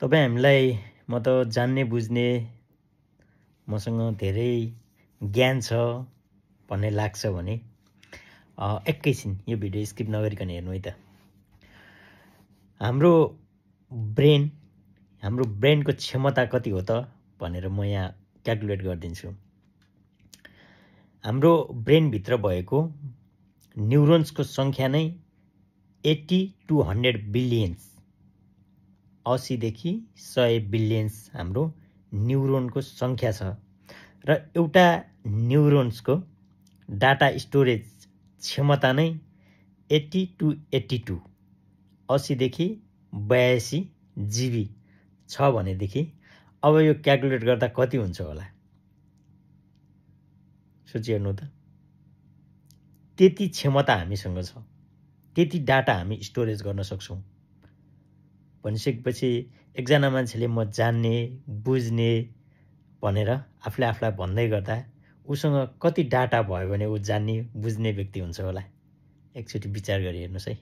तपाईँ हामीलाई म त जान्ने बुझ्ने मसँग धेरै ज्ञान छ भन्ने लाग्छ भने एकैछिन यो भिडियो स्किप नगरिकन हेर्नु है त। हाम्रो ब्रेनको क्षमता कति हो त भनेर म यहाँ क्याल्कुलेट गरिदिन्छु। हाम्रो ब्रेनभित्र भएको न्युरोन्सको सङ्ख्या नै 80 to 100 बिलियन्स, 80 देखि 100 बिलियन्स हाम्रो न्युरोनको सङ्ख्या छ र एउटा न्युरोन्सको डाटा स्टोरेज क्षमता नै 80 to 82, 80 देखि 82 जिबी छ भनेदेखि अब यो क्याल्कुलेट गर्दा कति हुन्छ होला सोचिहेर्नु त। त्यति क्षमता हामीसँग छ, त्यति डाटा हामी स्टोरेज गर्न सक्छौँ भनिसकेपछि एकजना मान्छेले म जान्ने बुझ्ने भनेर आफूलाई भन्दै गर्दा उसँग कति डाटा भयो भने ऊ जान्ने बुझ्ने व्यक्ति हुन्छ होला। एकचोटि विचार गरी हेर्नुहोस् है।